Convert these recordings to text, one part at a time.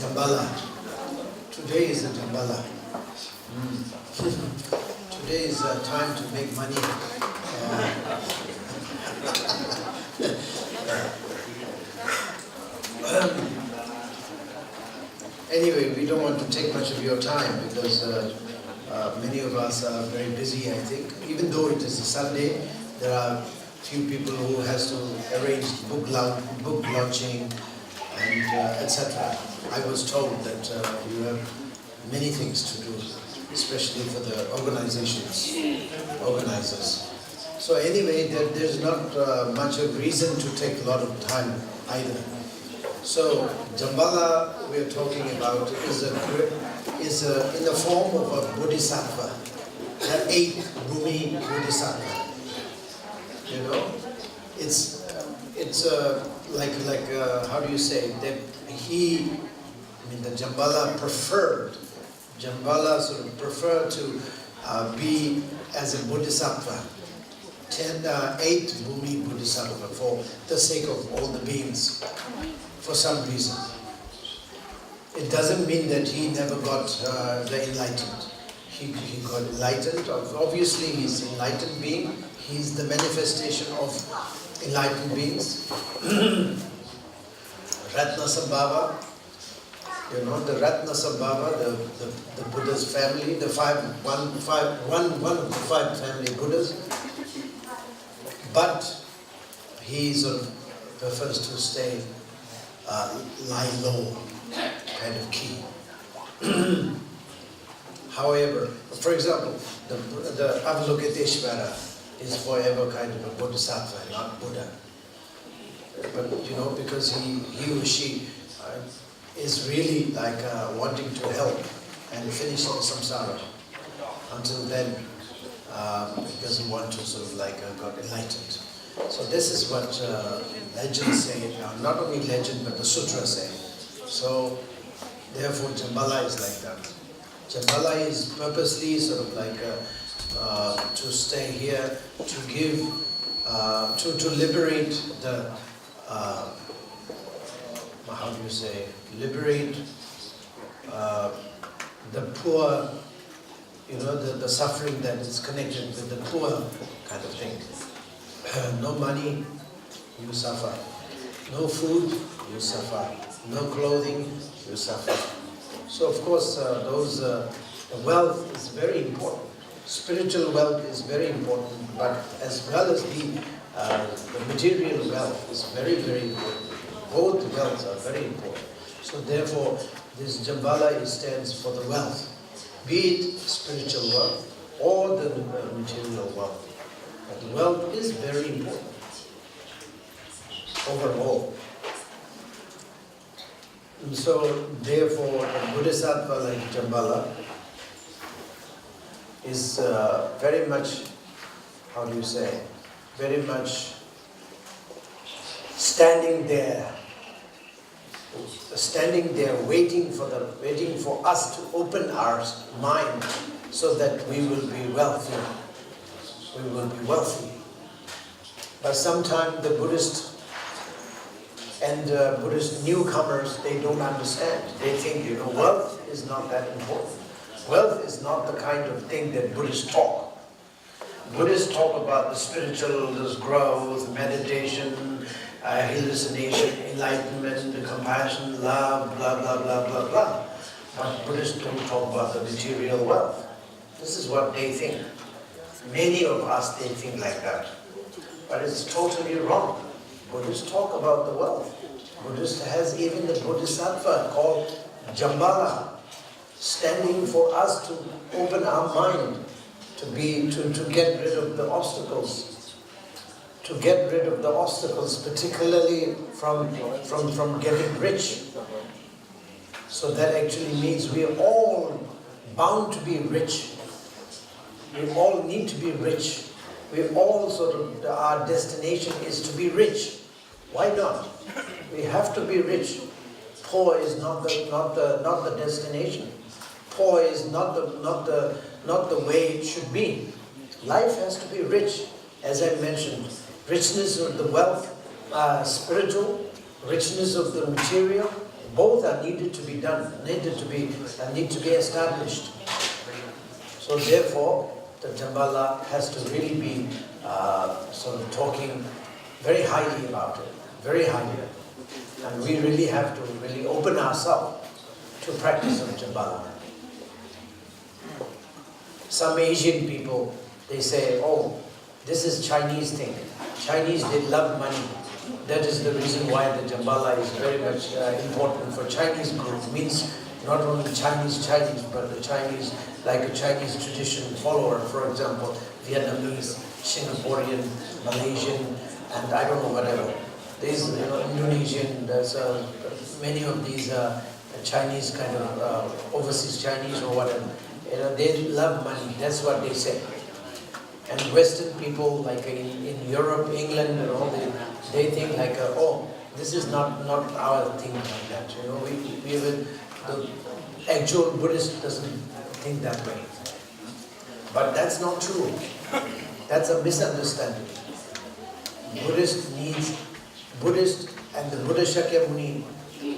Zambala. Today is a Zambala. Today is a time to make money. Anyway, we don't want to take much of your time because many of us are very busy, I think. Even though it is a Sunday, there are few people who has to arrange book launching and etc. I was told that you have many things to do, especially for the organizers. So anyway, there's not much of reason to take a lot of time either. So Zambala we are talking about is in the form of a bodhisattva, the 8th Bhumi bodhisattva. You know, it's like how do you say that the Zambala sort of preferred to be as a bodhisattva, 8th Bhumi bodhisattva, for the sake of all the beings, for some reason. It doesn't mean that he never got the enlightened. He got enlightened. Obviously, he's an enlightened being. He's the manifestation of enlightened beings. Ratnasambhava, you know, the Ratnasambhava, the Buddha's family, one of the 5 family Buddhas. But he sort of prefers to stay lie low, kind of key. However, for example, the Avalokiteshvara is forever kind of a bodhisattva, not Buddha. But you know, because he or she is really like wanting to help and finish the samsara. Until then, it doesn't want to sort of like got enlightened. So this is what legends say, not only legend but the sutras say. So therefore Zambala is like that. Zambala is purposely sort of like to stay here, to give, to liberate the, how do you say, liberate the poor, you know, the suffering that is connected with the poor kind of thing. No money, you suffer. No food, you suffer. No clothing, you suffer. So of course, the wealth is very important. Spiritual wealth is very important, but as well as the material wealth is very, very important. Both wealths are very important. So therefore, this Zambala stands for the wealth, be it spiritual wealth or the material wealth. But the wealth is very important overall. And so therefore, a bodhisattva like Zambala is very much, how do you say, very much standing there waiting for us to open our mind so that we will be wealthy. We will be wealthy. But sometimes the Buddhist and Buddhist newcomers, they don't understand. They think, you know, wealth is not that important. Wealth is not the kind of thing that Buddhists talk. Buddhists talk about the spiritual, this growth, meditation, hallucination, enlightenment, the compassion, love, blah, blah, blah, blah, blah. But Buddhists don't talk about the material wealth. This is what they think. Many of us, they think like that. But it's totally wrong. Buddhists talk about the wealth. Buddhist has even the Bodhisattva called Zambala, standing for us to open our mind, to get rid of the obstacles. To get rid of the obstacles, particularly from getting rich. So that actually means we are all bound to be rich. We all need to be rich. We all our destination is to be rich. Why not? We have to be rich. Poor is not the destination. Poor is not the way it should be. Life has to be rich, as I mentioned. Richness of the wealth, spiritual, richness of the material, both are needed to be done, need to be established. So therefore, the Zambala has to really be talking very highly about it, very highly. And we really have to really open ourselves to practice of Zambala. Some Asian people, they say, oh, this is Chinese thing. Chinese, they love money. That is the reason why the Zambala is very much important for Chinese group. Means not only Chinese, but the Chinese, like a Chinese tradition follower, for example, Vietnamese, Singaporean, Malaysian, and I don't know whatever. There's Indonesian, there's many of these Chinese kind of overseas Chinese or whatever. They love money, that's what they say. And Western people, like in Europe, England, and all, they think like, oh, this is not our thing like that. The actual Buddhist doesn't think that way. But that's not true. That's a misunderstanding. Buddhist and the Buddha Shakyamuni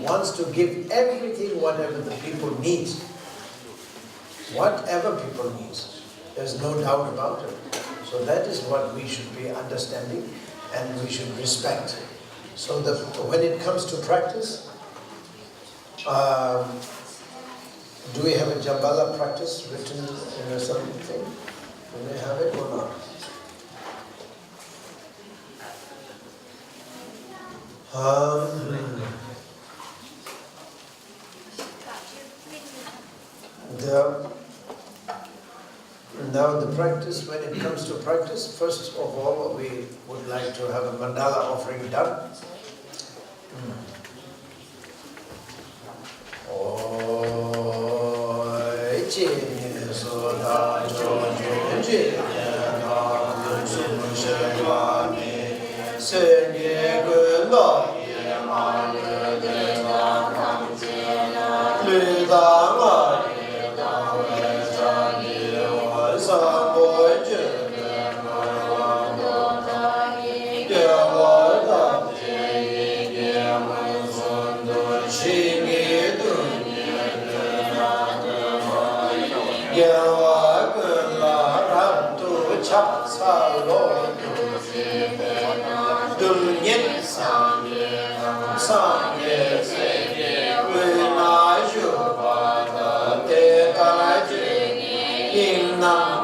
wants to give everything whatever the people need. Whatever people need. There's no doubt about it. So that is what we should be understanding and we should respect. So when it comes to practice, do we have a Zambala practice written in something? Do we have it or not? Now the practice, when it comes to practice, first of all we would like to have a mandala offering done. Nam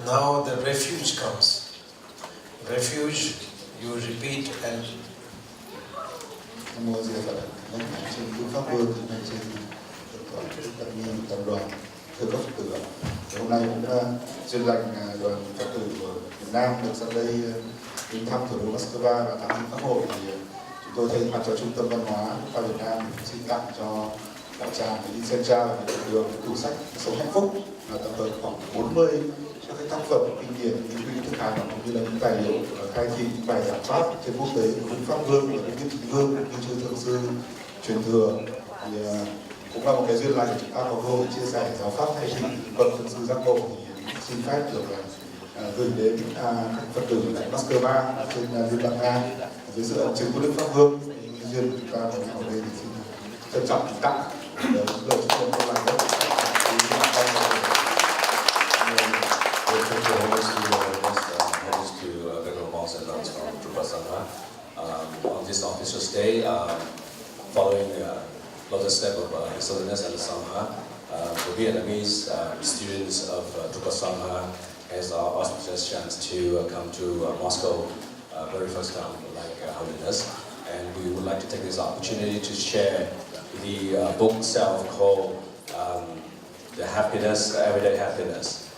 Now the refuge comes. Refuge, you repeat and Nam mô Di Đà Phật. Trên phương pháp vương trên tất nhiên tập đoàn thưa các Phật tử. Hôm nay cũng duyên lành đoàn Phật tử của Việt Nam được sang đây đến thăm thủ đô Moscow và thăm các hội, thì chúng tôi thay mặt cho Trung tâm Văn hóa Pháp Việt Nam xin tặng cho đạo tràng In Sen Cha và Điện Đường tủ sách Sống Hạnh Phúc, là tập hợp khoảng 40 các cái tác phẩm kinh điển nghiên cứu thực hành cũng như là những tài liệu khai thị những bài giảng pháp trên quốc tế của Đức Pháp Vương và Đức Viết Chính Vương như chư thượng sư truyền thừa. Thì cũng là một cái duyên lành chúng ta có cơ hội chia sẻ giáo pháp hay thị bậc thượng sư giác ngộ, thì xin phép được gửi đến các Phật tử tại Moscow trên Liên bang Nga dưới sự ân chứng của Đức Pháp Vương. Duyên chúng ta có ở đây thì xin trân trọng tặng lời chúc mừng công lành đó. On this auspicious day, following the lotus step of His Holiness and the Sangha, the Vietnamese students of Drupa Sangha has our auspicious chance to come to Moscow very first time, like Holiness, and we would like to take this opportunity to share the book itself called The Happiness, Everyday Happiness.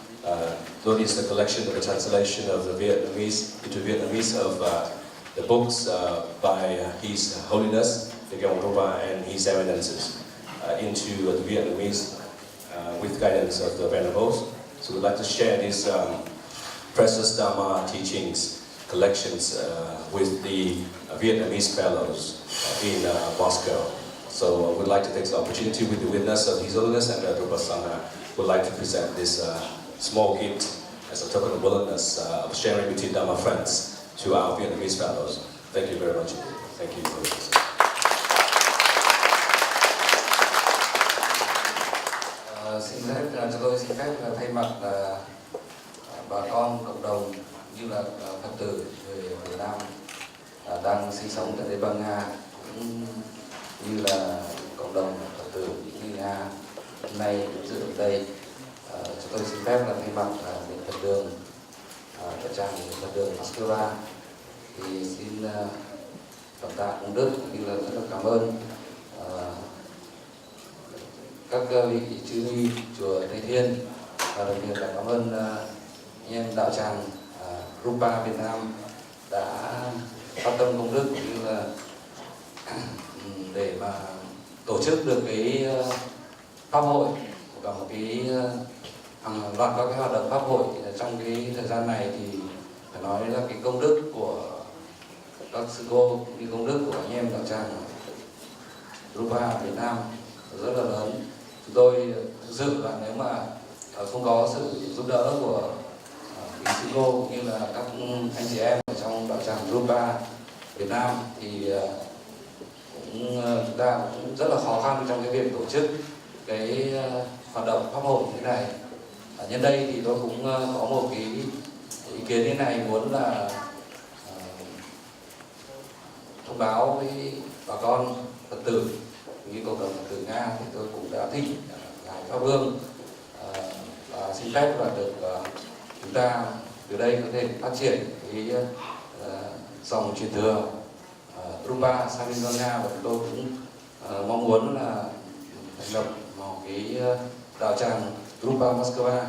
Though it's a collection of a translation of the Vietnamese into Vietnamese of the books by His Holiness, the Gyeong Rupa, and His Eminences into the Vietnamese with guidance of the Venerables. So we'd like to share these precious Dharma teachings, collections with the Vietnamese fellows in Moscow. So we'd like to take this opportunity with the witness of His Holiness and the Drupa Sangha. We'd like to present this small gift as a token of willingness of sharing between Dharma friends to our Vietnamese fellows. Thank you very much. Thank you for this. Xin phép cho tôi xin phép thay mặt bà con cộng đồng như là Phật tử người Việt Nam đang sinh sống tại Liên bang Nga, cũng như là cộng đồng Phật tử người Nga hôm nay dự ở đây, cho tôi xin phép là thay mặt Điện Phật đường đạo tràng Phật đường Moscow thì xin cảm tạ công đức, như là rất là cảm ơn các vị chư ni chùa Tây Thiên, và đặc biệt là cảm ơn anh em đạo tràng Rupa Việt Nam đã phát tâm công đức cũng như là để mà tổ chức được cái pháp hội, cả một cái hàng loạt các cái hoạt động pháp hội trong cái thời gian này, thì phải nói là cái công đức của các sư cô, như công đức của anh em đạo tràng Rupa Việt Nam rất là lớn. Chúng tôi thực sự là nếu mà không có sự giúp đỡ của quý sư cô cũng như là các anh chị em ở trong đạo tràng Rupa Việt Nam thì chúng ta cũng rất là khó khăn trong cái việc tổ chức cái hoạt động pháp hội như thế này. Nhân đây thì tôi cũng có một cái ý kiến thế này, muốn là thông báo với bà con Phật tử như cộng đồng Phật tử Nga thì tôi cũng đã thỉnh ngài Pháp Vương và xin phép là được chúng ta từ đây có thể phát triển cái dòng truyền thừa Rupa sang bên Nga, và tôi cũng mong muốn là thành lập một cái đạo tràng Rupa Moscow,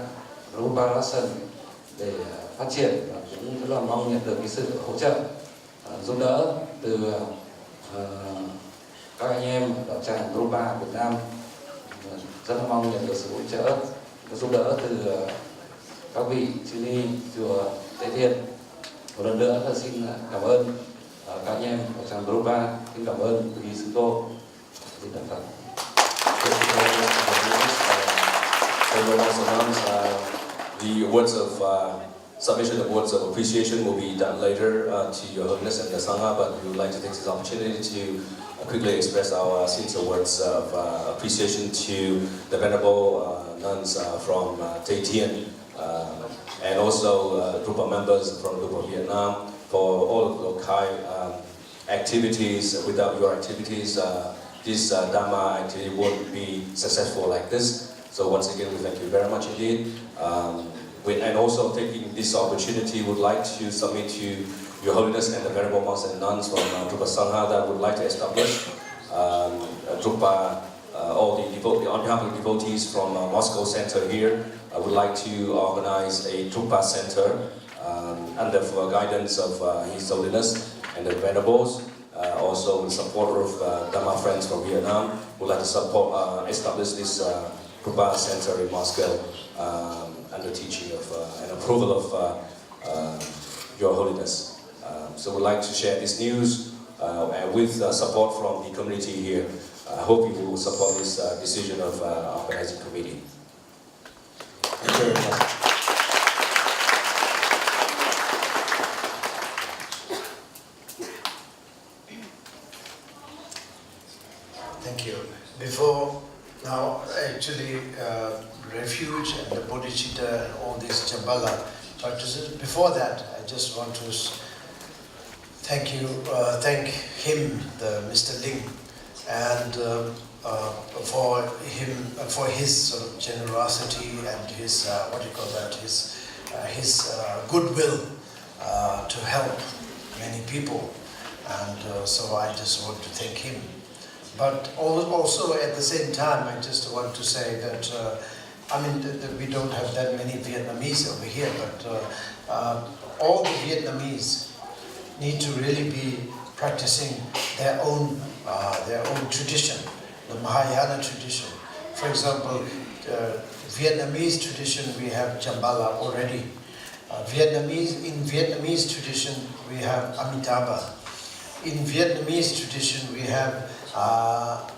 Rupa Russian để phát triển, và cũng rất là mong nhận được cái sự hỗ trợ giúp đỡ từ các anh em đạo tràng Rupa Việt Nam. Rất là mong nhận được sự hỗ trợ giúp đỡ từ các vị chư ni chùa Tế Thiên. Một lần nữa là xin cảm ơn các anh em đạo tràng Rupa, xin cảm ơn quý sư cô. Xin cảm ơn. The words of submission of words of appreciation will be done later to Your Holiness and the Sangha, but we would like to take this opportunity to quickly express our sincere words of appreciation to the Venerable nuns from Tây Thiên and also group of members from group of Vietnam for all of the local activities. Without your activities, this Dharma activity won't be successful like this. So once again, we thank you very much indeed. And also taking this opportunity, would like to submit to Your Holiness and the Venerable monks and nuns from Drupa Sangha that would like to establish Drupa, on behalf of the devotees from Moscow Center here, I would like to organize a Drupa Center under the guidance of His Holiness and the Venerables. Also with support of Dharma friends from Vietnam, would like to support establish this Drupa Center in Moscow under teaching of and approval of Your Holiness. So we'd like to share this news and with support from the community here. I hope you will support this decision of organizing committee. Thank you very much. Thank you. Before now, actually, refuge and the bodhicitta and all these Zambala practices. Before that, I just want to thank him, Mr. Ling, and for his sort of generosity and his his goodwill to help many people, and so I just want to thank him. But also at the same time, I just want to say that we don't have that many Vietnamese over here, but all the Vietnamese need to really be practicing their own tradition, the Mahayana tradition. For example, Vietnamese tradition, we have Zambala already. In Vietnamese tradition, we have Amitabha. In Vietnamese tradition, we have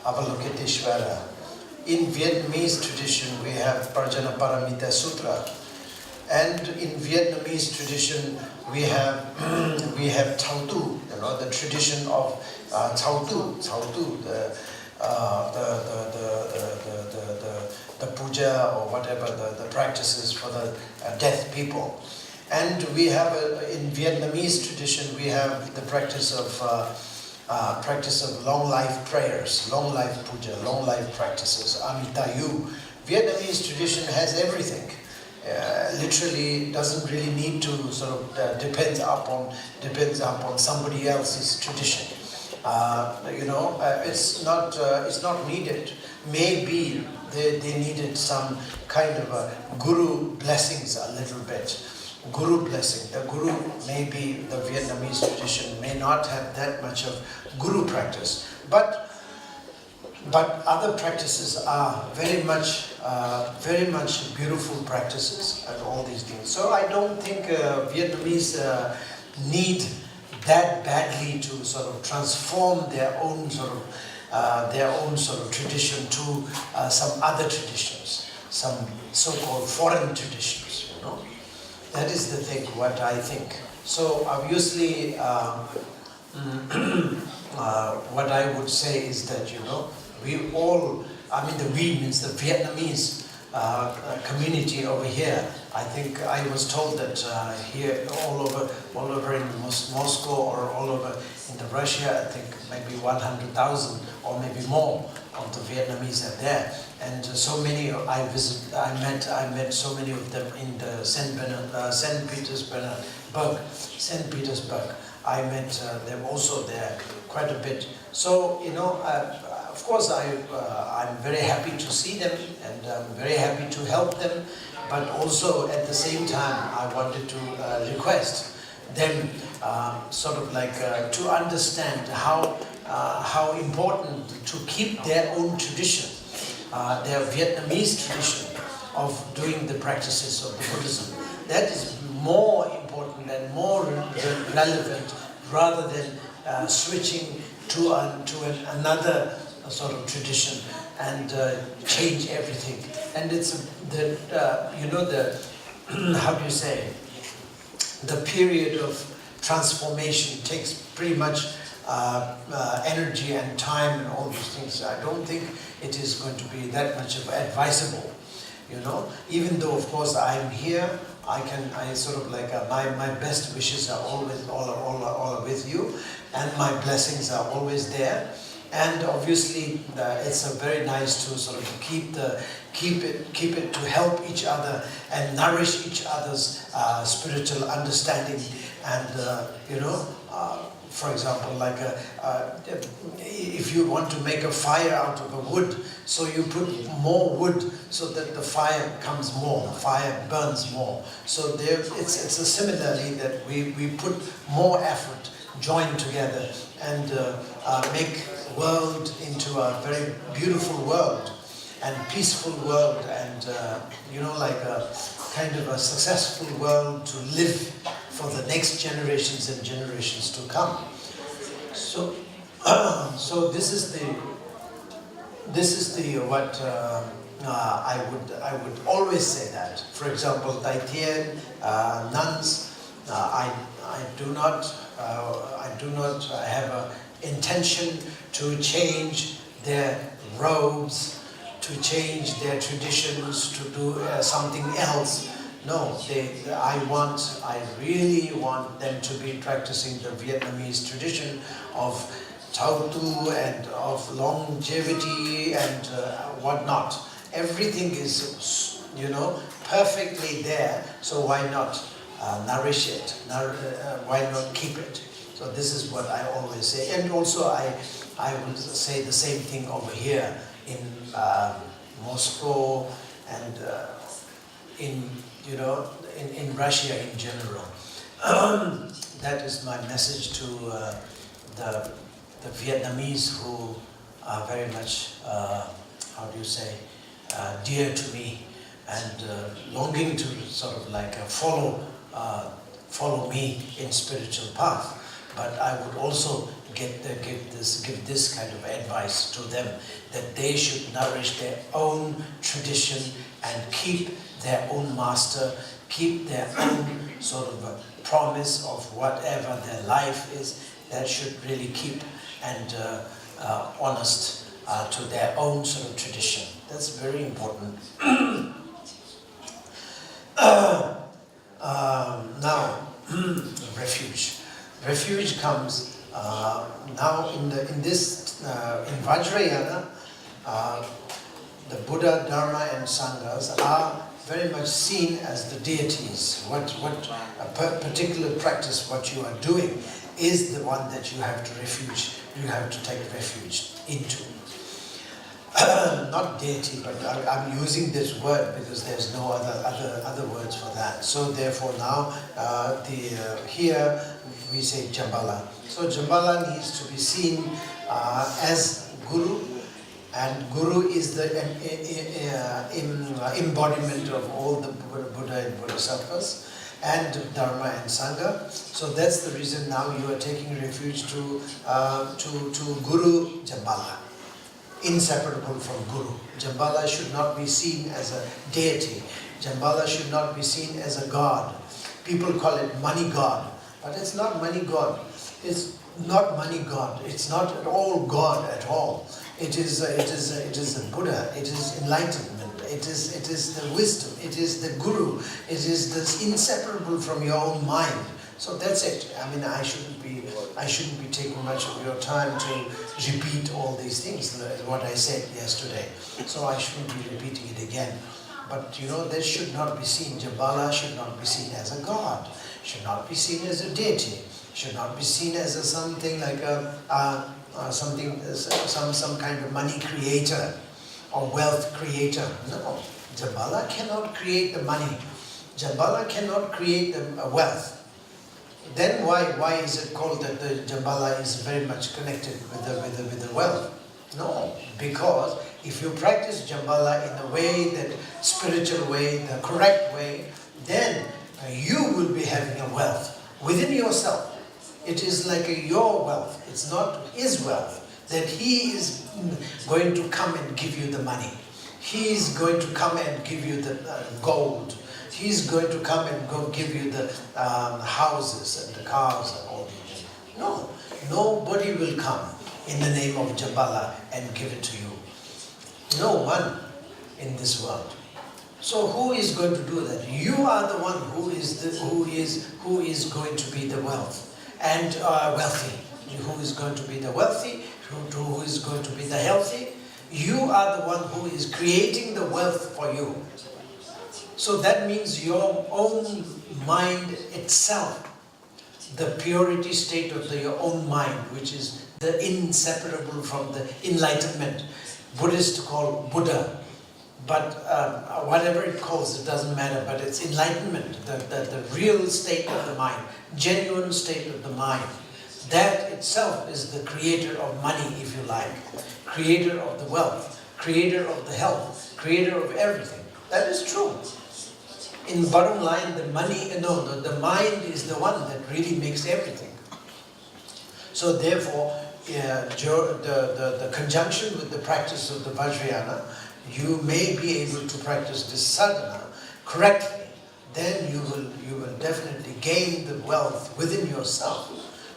Avalokiteshvara. In Vietnamese tradition, we have Prajanaparamita Sutra. And in Vietnamese tradition, we have Thao Tu, the tradition of Thao Tu, the puja or whatever, the practices for the deaf people. And we have, in Vietnamese tradition, we have the practice of long life prayers, long life puja, long life practices, Amitayu. Vietnamese tradition has everything. Literally doesn't really need to sort of depends upon somebody else's tradition. It's not needed. Maybe they needed some kind of a guru blessings a little bit. Guru blessing. The guru, maybe the Vietnamese tradition may not have that much of guru practice, but other practices are very much beautiful practices and all these things. So I don't think Vietnamese need that badly to sort of transform their own sort of tradition to some other traditions, some so-called foreign traditions. That is the thing, what I think. So obviously, what I would say is that, we all, the we means the Vietnamese, community over here. I think I was told that here all over in Moscow or all over in Russia, I think maybe 100,000 or maybe more of the Vietnamese are there. And so many I met so many of them in the St. Petersburg. I met them also there quite a bit. So, you know, of course I'm very happy to see them and I'm very happy to help them, but also at the same time I wanted to request them sort of like to understand how important to keep their own tradition, their Vietnamese tradition of doing the practices of the Buddhism. That is more important and more relevant rather than switching to another sort of tradition and change everything. And it's you know, how do you say, the period of transformation takes pretty much energy and time and all these things. I don't think it is going to be that much of advisable, you know. Even though, of course, I'm here, I sort of like my best wishes are always all with you, and my blessings are always there. And obviously, it's very nice to sort of keep it to help each other and nourish each other's spiritual understanding. And you know, for example, like if you want to make a fire out of a wood, so you put more wood so that the fire becomes more, fire burns more. So there, it's similarly that we put more effort, join together, and make world into a very beautiful world and peaceful world, and you know, like a kind of a successful world to live for the next generations and generations to come. So, so this is the what I would always say that. For example, Dai Tien, nuns, I do not have an intention to change their robes, to change their traditions, to do something else. No, I really want them to be practicing the Vietnamese tradition of Thao Tu and of longevity and whatnot. Everything is, you know, perfectly there. So why not nourish it? Why not keep it? So this is what I always say. And also I will say the same thing over here in Moscow and in, you know, in Russia in general. That is my message to the Vietnamese who are very much, how do you say, dear to me and longing to sort of like follow me in spiritual path. But I would also give this kind of advice to them, that they should nourish their own tradition and keep their own master, keep their own sort of a promise of whatever their life is, that should really keep and honest to their own sort of tradition. That's very important. Now, refuge. Refuge comes now in Vajrayana. The Buddha, Dharma, and Sanghas are very much seen as the deities. What a particular practice, what you are doing, is the one that you have to refuge. You have to take refuge into. Not deity, but I'm using this word because there's no other words for that. So therefore now here we say Zambala. So Zambala needs to be seen as Guru, and Guru is the embodiment of all the Buddha and Bodhisattvas, and Dharma and Sangha. So that's the reason now you are taking refuge to Guru Zambala, inseparable from Guru. Zambala should not be seen as a deity. Zambala should not be seen as a god. People call it money god, but it's not money god. It's not money god. It's not at all God at all. It is a Buddha. It is enlightenment. It is the wisdom, it is the guru, it is the inseparable from your own mind. So that's it. I mean, I shouldn't be taking much of your time to repeat all these things, what I said yesterday. So I shouldn't be repeating it again. But you know, this should not be seen, Zambala should not be seen as a god, should not be seen as a deity, should not be seen as a something like some kind of money creator or wealth creator. No, Zambala cannot create the money. Zambala cannot create the wealth. Then why is it called that the Zambala is very much connected with the wealth? No, because if you practice Zambala in the way, that spiritual way, the correct way, then you will be having a wealth within yourself. It is like your wealth. It's not his wealth. That he is going to come and give you the money. He is going to come and give you the gold. He's going to come and give you the houses and the cars and all these. No, nobody will come in the name of Zambala and give it to you. No one in this world. So who is going to do that? You are the one who is going to be the wealth and wealthy. Who is going to be the wealthy? Who is going to be the healthy? You are the one who is creating the wealth for you. So that means your own mind itself, the purity state of your own mind, which is the inseparable from the enlightenment. Buddhists call Buddha, but whatever it calls, it doesn't matter, but it's enlightenment, the real state of the mind, genuine state of the mind. That itself is the creator of money, if you like, creator of the wealth, creator of the health, creator of everything. That is true. In bottom line, the mind is the one that really makes everything. So therefore, the conjunction with the practice of the Vajrayana, you may be able to practice this sadhana correctly. Then you will definitely gain the wealth within yourself,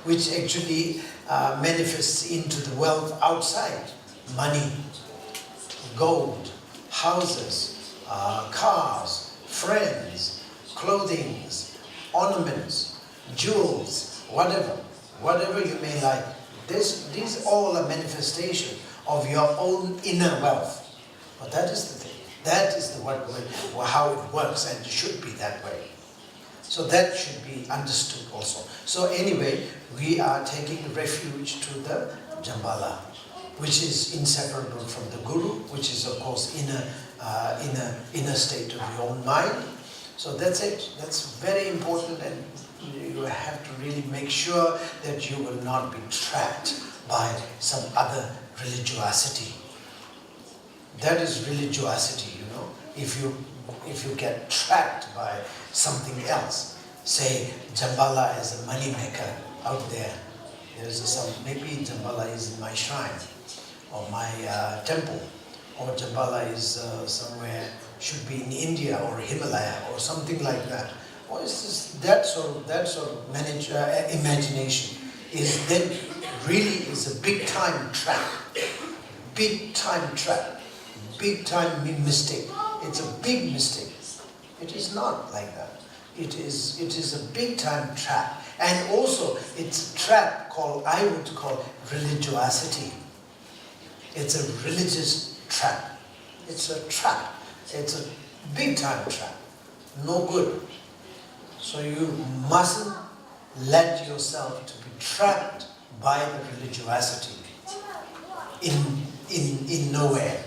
which actually manifests into the wealth outside. Money, gold, houses, cars, friends, clothing, ornaments, jewels, whatever you may like. These all are manifestation of your own inner wealth. But that is the thing. That is how it works, and it should be that way. So that should be understood also. So anyway, we are taking refuge to the Zambala, which is inseparable from the Guru, which is of course inner state of your own mind. So that's it. That's very important, and you have to really make sure that you will not be trapped by some other religiosity. That is religiosity, you know. If you get trapped by something else, say Zambala is a money maker out there. Maybe Zambala is in my shrine or my temple, or Zambala is somewhere, should be in India or Himalaya or something like that. Or is this that sort of imagination is then really is a big time trap, big time mistake. It's a big mistake. It is not like that. It is a big time trap, and also it's a trap I would call religiosity. It's a religious trap. It's a trap. It's a big time trap. No good. So you mustn't let yourself to be trapped by the religiosity in nowhere.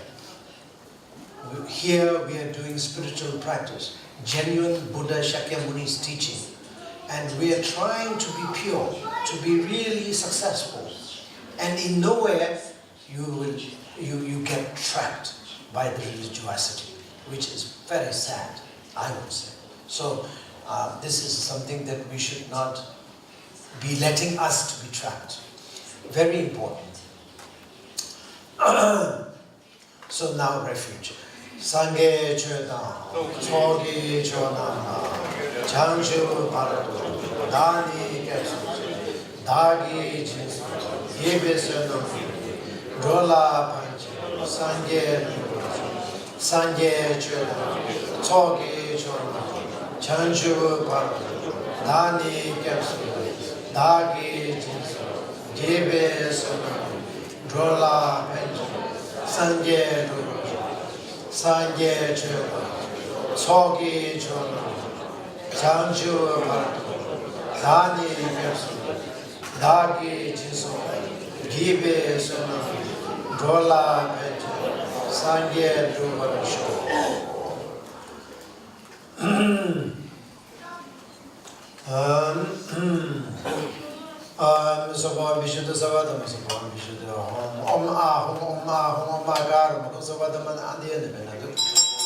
Here we are doing spiritual practice, genuine Buddha Shakyamuni's teaching, and we are trying to be pure, to be really successful, and in nowhere you get trapped by the religiosity, which is very sad, I would say. So this is something that we should not be letting us to be trapped. Very important. So now refuge. Sangye Chodam, Chogi Chodam, Changshu Parado, Dani Kesu, Dagi Jesu, Yebesanam, Rola Panchi, Sangye, Sanje Chula, Togi Chula, Chanchu Park, Dani Capsule, Dagi Jinsu, Jibe Suna, Drola Penju, Sanje Sanje Chula, Togi Chula, Chanchu Park, Dani Capsule, Dagi Jinsu, Jibe Suna, Drola Penju, Sangye Druvarisho. Sabah Vishuddha Savadam, Sabah Vishuddha Om Garam, Savadaman Andian Benadu,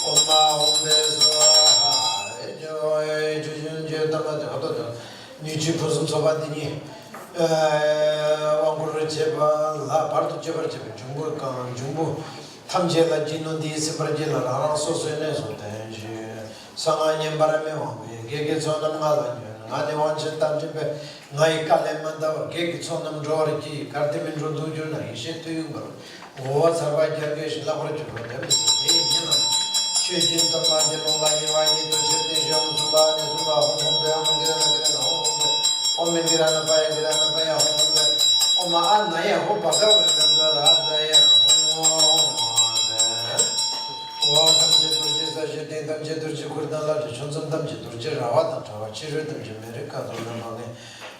Om Beswa, Joy, Jujun Jedamad, Nijipusum Savadini, Wanguru Cheba, La Partu Chebar Cheba, Jumbu Kan, Jumbu. Tamjela Jino di Sibrajila, Raso Seneso, Sanganya Barameo, Gigitsonam Malan, Nani Tamjibe, Nai Kalemanda, Gigitsonam Georgi, Cartimin Rodujuna, Ishit to you, what's a right irrigation laboratory, Chijin Tamajino, Lani, to Chitty, Zubani, Zuba, Home, Girana Paya, Girana Paya, Home, Oma Anaya, Hopa, Radaya. Damje Durji Kurdala, Johnson Damje Durji Rawat, Chiri Damje America, Donamane,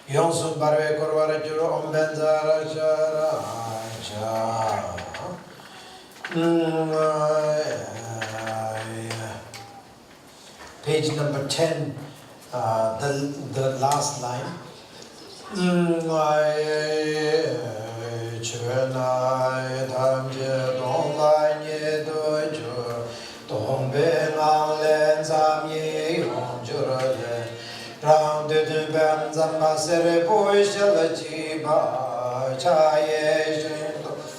Yonsun Barwe Korvara Juro, Ombenzara Page number 10, the last line. Chvenai Damje Donglai Dojo. Tombe Nalen Zamye Honjurale Round the Ban Zambasere Boishela Chiba Chaye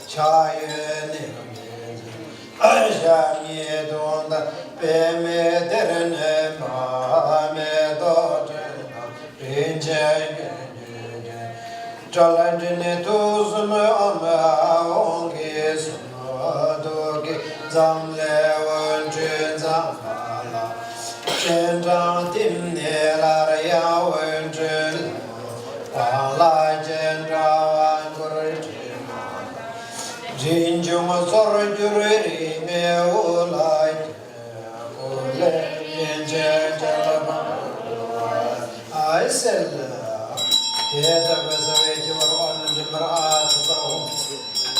Chaye Ajamye Donda Peme Derene Mahame Dojena Rinjay Chalandine Tuzum Ama Ongi Sumadogi Zamle Zambala, Chendang Timne Lara Wenjel, Wala Jendra Angurjima, Jinjum Sorjuri Meulai, Ole Jenjalaba. I said, Theatre Reservation on the Marat,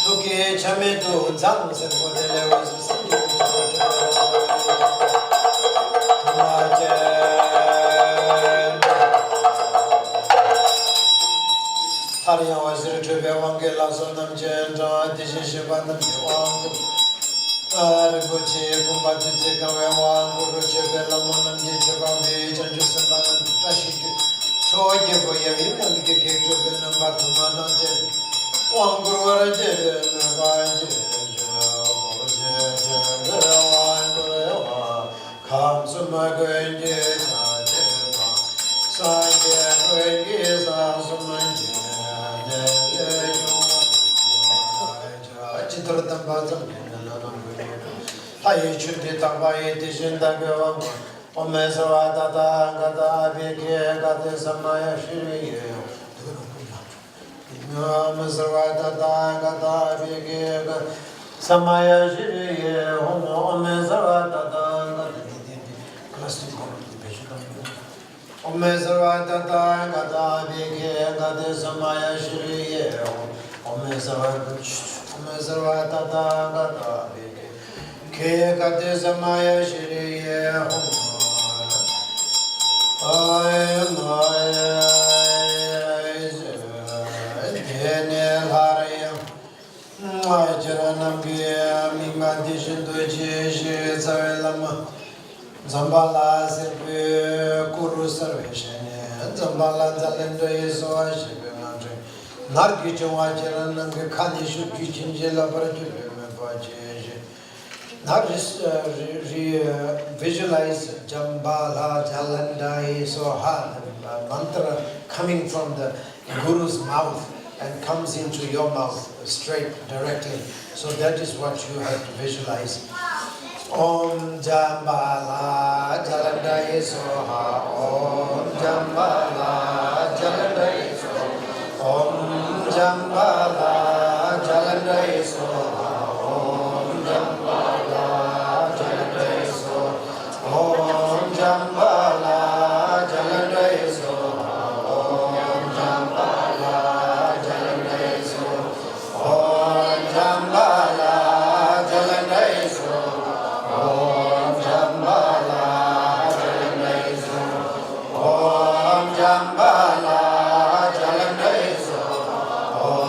Tuki Chametu, Zams and Hotel was Hariya Wazir Tribya Wangela Sonam Jendra, Dishishibanam Wang, Aribuchi, Kumbati Zikawan, Guruchi, Belamonam, Yichibambi, Janjusaban, Tashi, Toy, Yavi, and the Gig to Benam Batuman, Wanguru, Comes a migraine, Samaya Shiri, Homo, Mezavata, Omezavata, Gata, Big, Gata, Samaya Shiri, Omezavata, Gata, Big, K. Gata, Samaya Shiri, Zambala Sepe Kuru Sarvation, Zambala Zalendo is so I should be mountain. Narkicho Wacharan and the Kadishu Kichinja Laboratory. Now just visualize Zambala Zalanda is so hard, mantra coming from the Guru's mouth and comes into your mouth straight, directly. So that is what you have to visualize. Om Zambala Jalandai Soha Om Zambala Jalandai Soha Om Zambala Jalandai Soha Om Zambala Jalandai Soha Om Zambala Jalandai Soha Om Zambala Jalandai Soha Om Zambala Jalandai Soha Om Zambala Jalandai Soha Om Zambala Jalandai Soha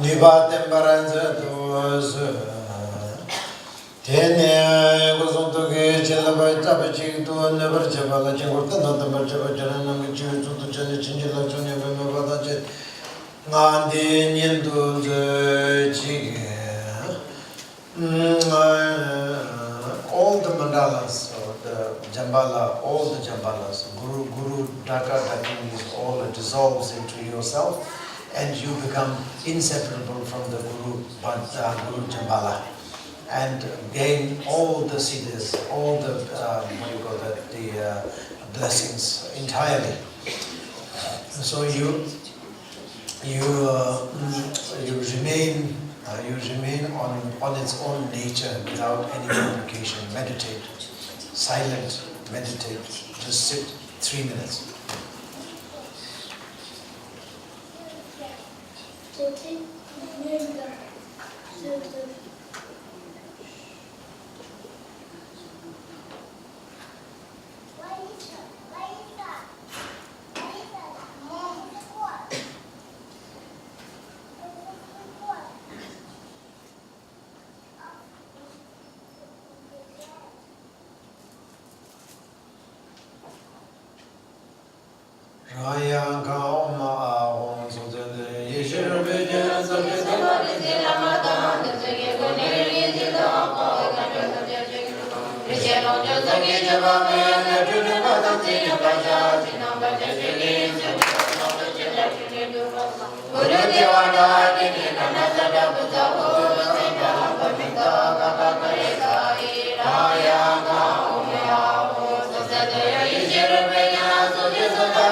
Niba tembaranza dos Tene Gosontoke Chelaba Tabachi to never Chabala Changota, not the Marchaba Janam, which you to the Chinjila Junior Badajet Nandi Niendu Chig. All the mandalas, or the Zambala, all the Zambalas, Guru Dhaka Dhaking is all, it dissolves into yourself and you become inseparable from the Guru Zambala and gain all the siddhis, all the, the blessings entirely. So you remain on its own nature without any complication. Meditate, silent, meditate. Just sit 3 minutes. Raya Gauma Ahom Sudade Yeshur Bejan Sabitama Vidila Matan, the Tegoni Yidida Pagana, the Shelo Josaki Javame, the Junimata Tina Tina Bajajin, Guru Devada, Nizada Buzaho, Sita Pavita, Kapakareka, Raya Gauma Ahom Sudade Yeshur Bejan Sabitama.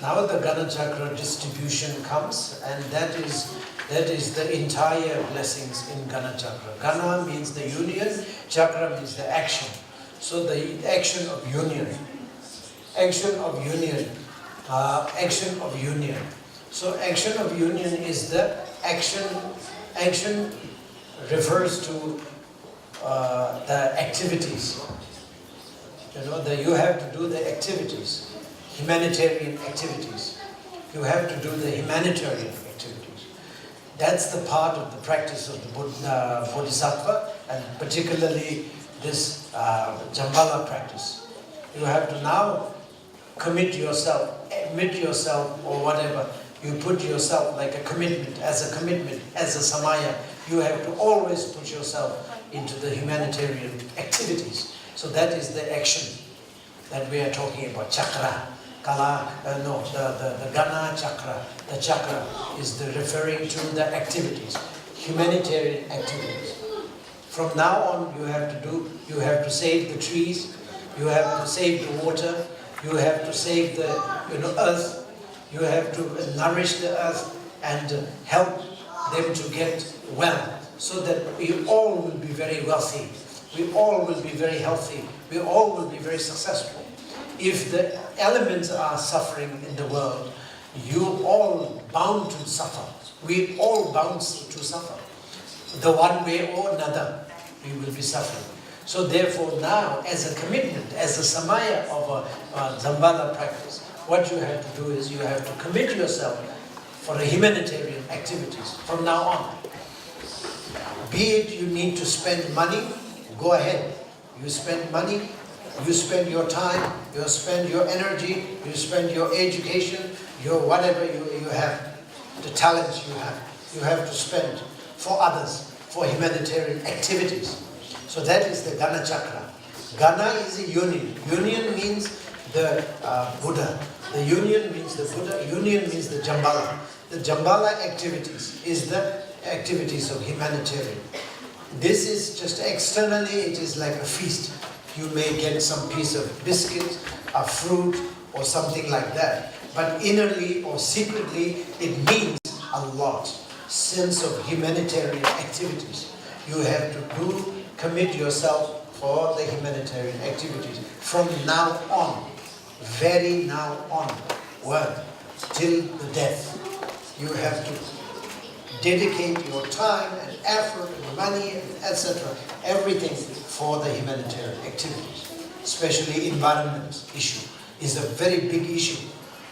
Now the Gana Chakra distribution comes, and that is the entire blessings in Gana Chakra. Gana means the union, Chakra means the action. So the action of union. Action of union. Action of union. So action of union is the action. Action refers to the activities. You know, you have to do the activities. Humanitarian activities. You have to do the humanitarian activities. That's the part of the practice of the Bodhisattva, and particularly this Zambala practice. You have to now commit yourself, admit yourself, or whatever. You put yourself like a commitment, as a samaya. You have to always put yourself into the humanitarian activities. So that is the action that we are talking about, chakra. The Gana Chakra. The chakra is referring to the activities, humanitarian activities. From now on, you have to save the trees, you have to save the water, you have to save the earth, you have to nourish the earth and help them to get well, so that we all will be very wealthy, we all will be very healthy, we all will be very successful. If the elements are suffering in the world, you all bound to suffer. We all bound to suffer. The one way or another, we will be suffering. So therefore now, as a commitment, as a samaya of a Zambala practice, what you have to do is you have to commit yourself for the humanitarian activities from now on. Be it you need to spend money, go ahead. You spend money, you spend your time, you spend your energy, you spend your education, your whatever you have, the talents you have to spend for others, for humanitarian activities. So that is the Gana Chakra. Gana is a union. Union means the Buddha. The union means the Buddha. Union means the Zambala. The Zambala activities is the activities of humanitarian. This is just externally, it is like a feast. You may get some piece of biscuit, a fruit, or something like that. But innerly or secretly, it means a lot. Sense of humanitarian activities. You have to commit yourself for the humanitarian activities from now on, very now on, till the death. You have to dedicate your time and effort and money, etc., everything for the humanitarian activities. Especially environment issue is a very big issue.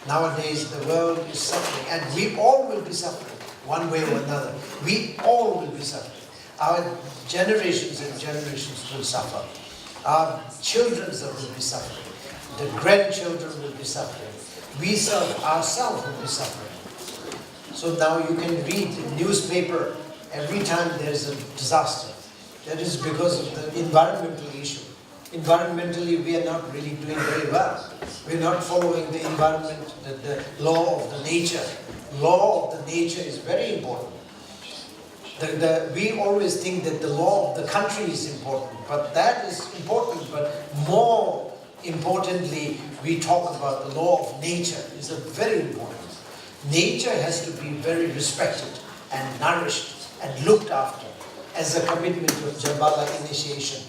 Nowadays the world is suffering, and we all will be suffering one way or another. We all will be suffering. Our generations and generations will suffer. Our children will be suffering. The grandchildren will be suffering. We ourselves will be suffering. So now you can read the newspaper every time there is a disaster. That is because of the environmental issue. Environmentally, we are not really doing very well. We are not following the environment, the law of the nature. Law of the nature is very important. We always think that the law of the country is important, but that is important, but more importantly, we talk about the law of nature. It's very important. Nature has to be very respected and nourished and looked after as a commitment of Zambala initiation.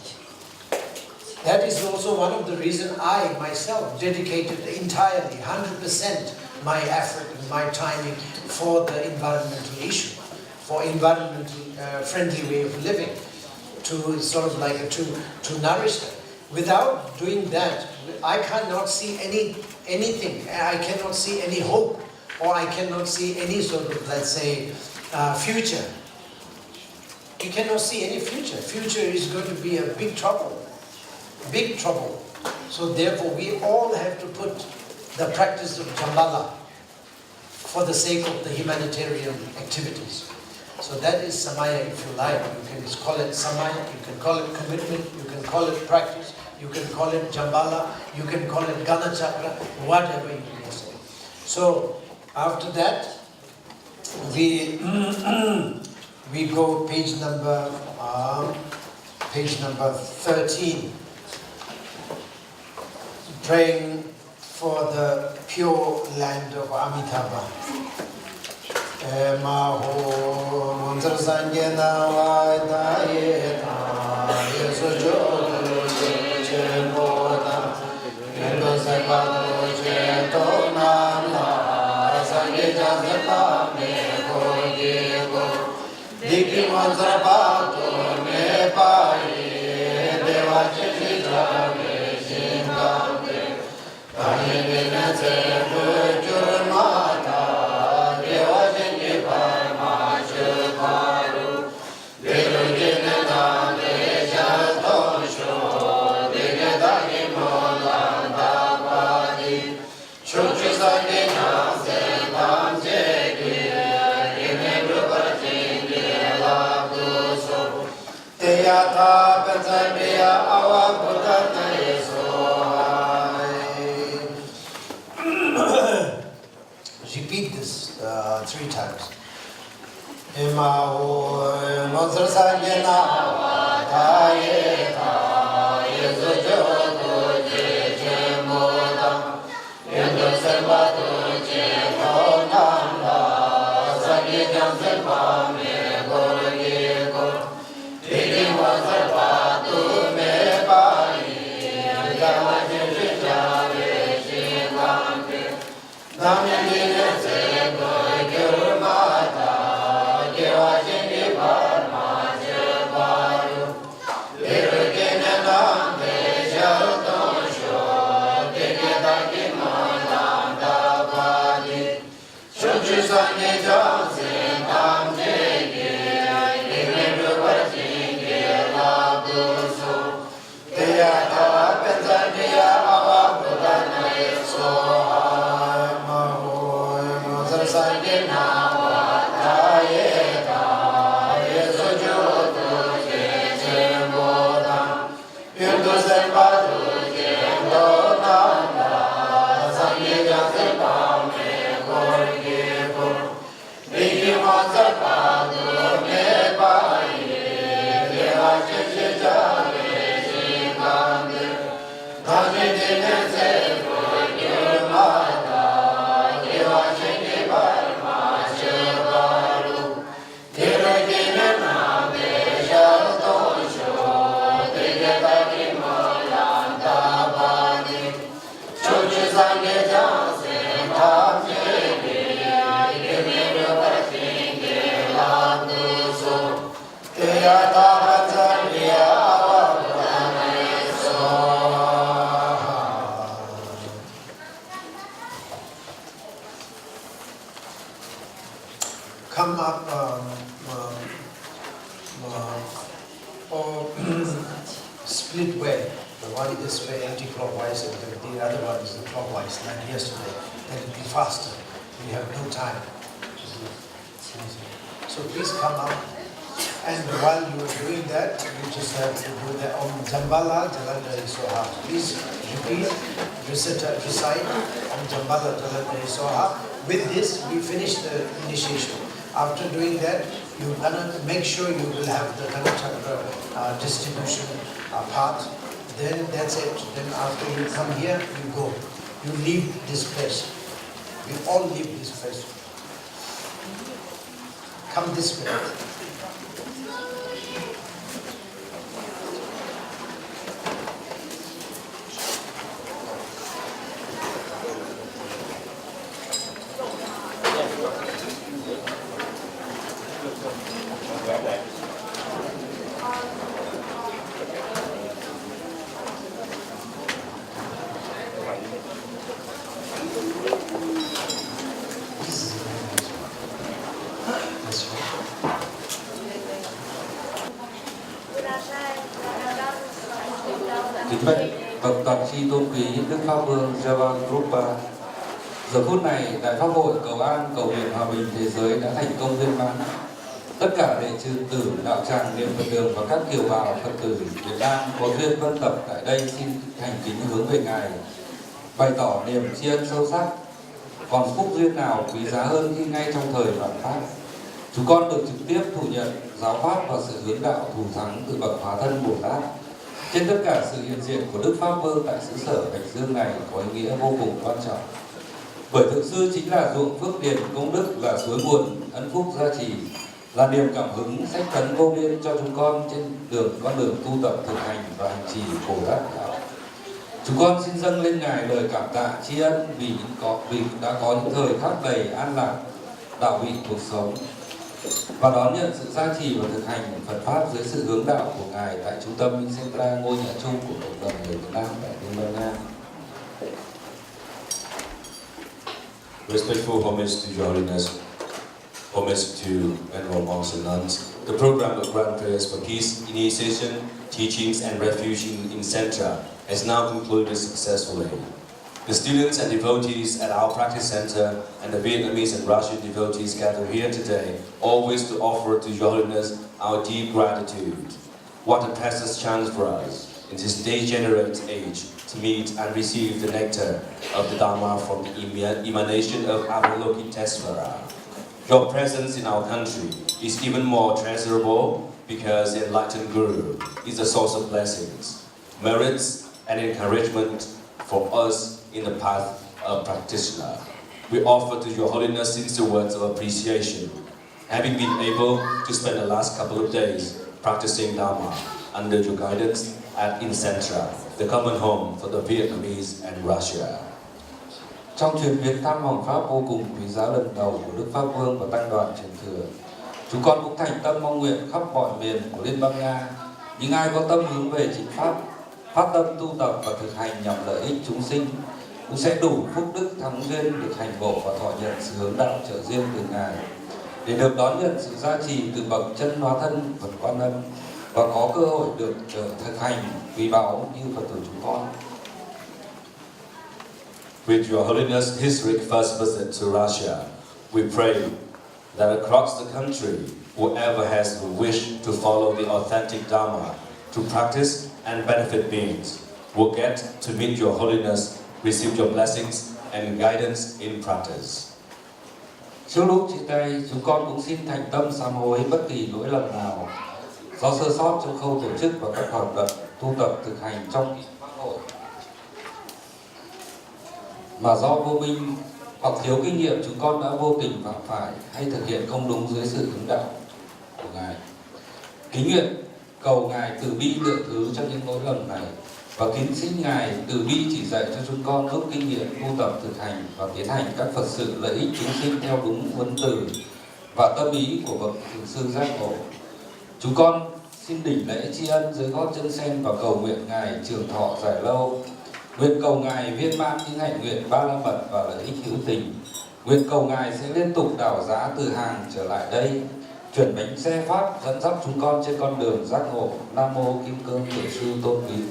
That is also one of the reasons I myself dedicated entirely, 100% my effort and my timing for the environmental issue, for environmental friendly way of living, to sort of like to nourish them. Without doing that, I cannot see anything. I cannot see any hope, or I cannot see any sort of, let's say, future. You cannot see any future. Future is going to be a big trouble. Big trouble. So therefore, we all have to put the practice of Zambala for the sake of the humanitarian activities. So that is samaya, if you like. You can call it samaya, you can call it commitment, you can call it practice, you can call it Zambala, you can call it Gana Chakra, whatever you can say. So after that, we go page number 13. praying for the pure land of Amitabha. Maho mantra sanjena vaidaya yesu jodu chemboda endo sabado cheto namla sangeja zeta me go diki mantra pato me pai deva chitra me shingambe tani bina se jurmata Repeat this 3 times. Come up or split way. The one this way anti-clockwise and the other one is the clockwise, like yesterday. Then it will be faster. We have no time. So please come up. And while you are doing that, you just have to do the Om Zambala Jalandhari Soha. Please repeat, recite Om Zambala Jalandhari Soha. With this, we finish the initiation. After doing that, you're gonna make sure you will have the Kanachakra distribution part. Then that's it. Then after you come here, you go. You leave this place. We all leave this place. Come this way. Kính bạch bậc toàn tri tôn quý Đức Pháp Vương Zambala. Giờ phút này, Đại Pháp hội cầu an cầu nguyện hòa bình thế giới đã thành công viên mãn. Tất cả đệ tử đạo tràng niệm Phật đường và các kiều bào Phật tử Việt Nam có duyên vân tập tại đây xin thành kính hướng về Ngài, bày tỏ niềm tri ân sâu sắc. Còn phúc duyên nào quý giá hơn khi ngay trong thời loạn pháp, chúng con được trực tiếp thụ nhận giáo pháp và sự hướng đạo thù thắng từ bậc Hóa thân Bồ Tát. Trên tất cả, sự hiện diện của Đức Pháp Vương tại xứ sở Bạch Dương này có ý nghĩa vô cùng quan trọng. Bởi Thượng Sư chính là ruộng phước điền công đức, là suối nguồn ân phúc gia trì, là niềm cảm hứng sách tấn vô biên cho chúng con trên con đường tu tập thực hành và hành trì Bồ Tát đạo. Chúng con xin dâng lên Ngài lời cảm tạ tri ân vì đã có những thời khắc đầy an lạc, đạo vị cuộc sống, và đón nhận sự gia trì và thực hành Phật pháp dưới sự hướng đạo của Ngài tại trung tâm Minh Centra, ngôi nhà chung của cộng đồng người Việt Nam tại Liên bang Nga. Respectful homage to Your Holiness, homage to Venerable monks and nuns. The program of grand prayers for peace, initiation, teachings, and refuge in Centra has now concluded successfully. The students and devotees at our practice center and the Vietnamese and Russian devotees gathered here today always to offer to Your Holiness our deep gratitude. What a precious chance for us in this degenerate age to meet and receive the nectar of the Dharma from the emanation of Avalokitesvara. Your presence in our country is even more treasurable because the enlightened Guru is a source of blessings, merits, and encouragement for us in the path of practitioner. We offer to Your Holiness sincere words of appreciation, having been able to spend the last couple of days practicing Dharma under your guidance at Incentra, the common home for the Vietnamese and Russia. Trong chuyến viếng thăm Hoàng Pháp vô cùng quý giá lần đầu của Đức Pháp Vương và Tăng đoàn truyền thừa, chúng con cũng thành tâm mong nguyện khắp mọi miền của Liên bang Nga, những ai có tâm hướng về chính pháp, phát tâm tu tập và thực hành nhằm lợi ích chúng sinh, cũng sẽ đủ phúc đức thắng duyên được hành ngộ và thọ nhận sự hướng đạo trợ riêng từ Ngài, để được đón nhận sự gia trì từ bậc chân hóa thân Phật Quan Âm và có cơ hội được thực hành quý báu như Phật tử chúng con. With Your Holiness' historic first visit to Russia, we pray that across the country, whoever has the wish to follow the authentic Dharma, to practice and benefit beings, will get to meet Your Holiness, receive your blessings and guidance in practice. Trước lúc chia tay, chúng con cũng xin thành tâm sám hối bất kỳ lỗi lầm nào do sơ sót trong khâu tổ chức và các hoạt động tu tập thực hành trong kỳ pháp hội, mà do vô minh hoặc thiếu kinh nghiệm chúng con đã vô tình phạm phải hay thực hiện không đúng dưới sự hướng đạo của Ngài. Kính nguyện cầu Ngài từ bi lượng thứ cho những lỗi lầm này và kính xin Ngài từ bi chỉ dạy cho chúng con rút kinh nghiệm tu tập thực hành và tiến hành các Phật sự lợi ích chúng sinh theo đúng huấn từ và tâm ý của bậc Thượng Sư giác ngộ. Chúng con xin đỉnh lễ tri ân dưới gót chân sen và cầu nguyện Ngài trường thọ dài lâu. Nguyện cầu Ngài viên mãn những hạnh nguyện ba la mật và lợi ích hữu tình. Nguyện cầu Ngài sẽ liên tục đảo giá từ hàng trở lại đây, chuyển bánh xe pháp dẫn dắt chúng con trên con đường giác ngộ. Nam mô Kim Cương Thượng Sư Tôn Quý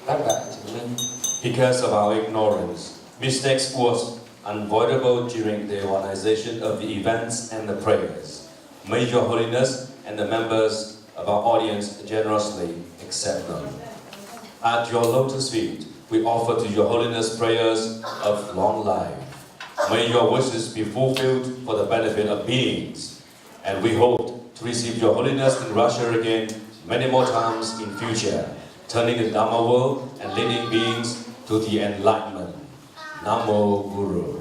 Tác Đại Chứng Minh. Because of our ignorance, mistakes was unavoidable during the organization of the events and the prayers. May Your Holiness and the members of our audience generously accept them. At your lotus feet, we offer to Your Holiness prayers of long life. May your wishes be fulfilled for the benefit of beings. And we hope to receive Your Holiness in Russia again many more times in future, turning the Dharma world and leading beings to the enlightenment. Namo Guru.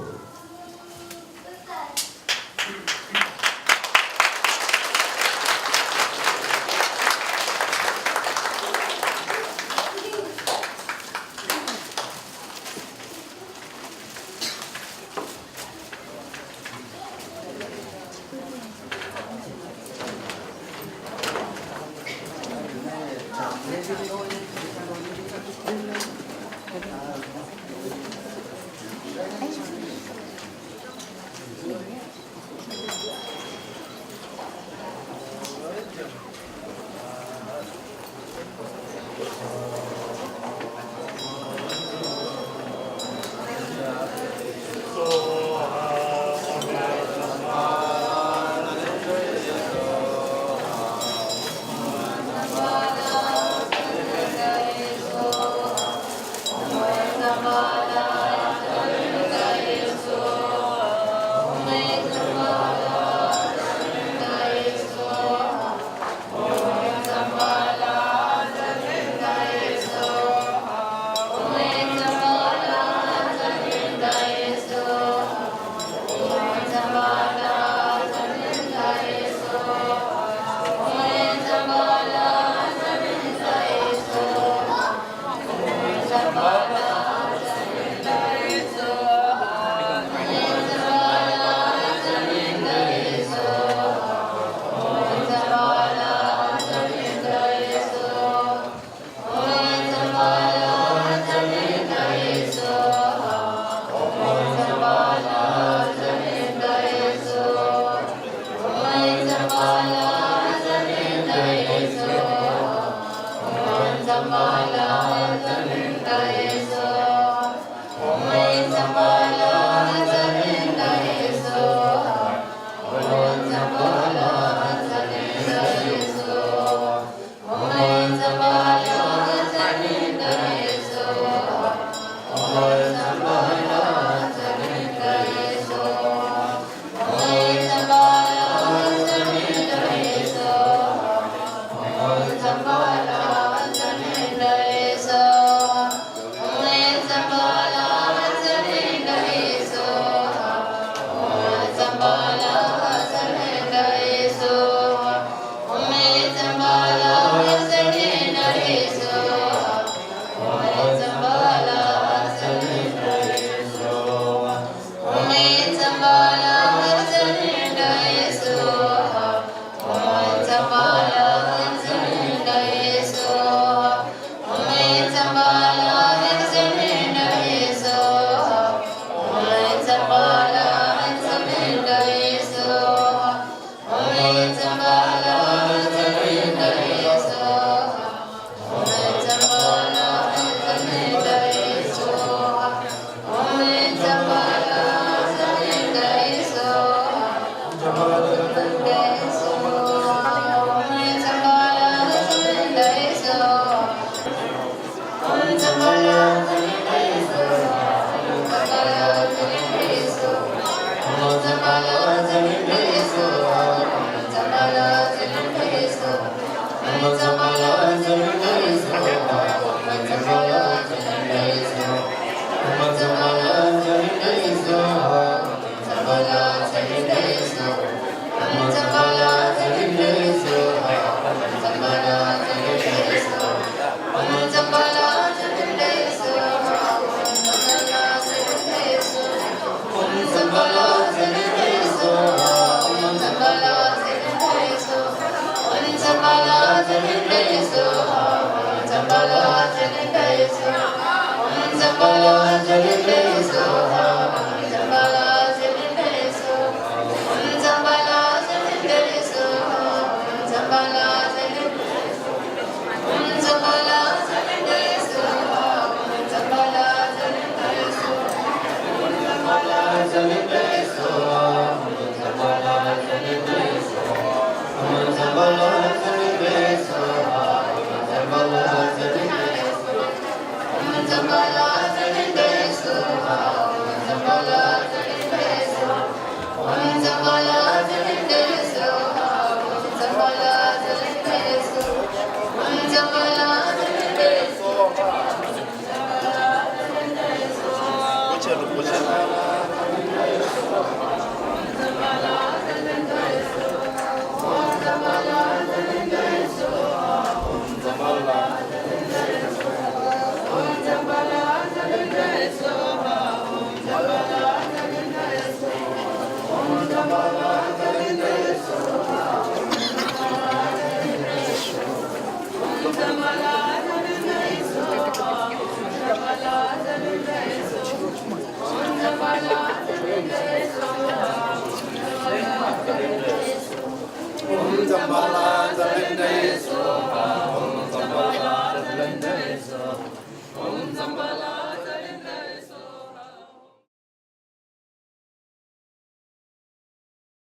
Zambala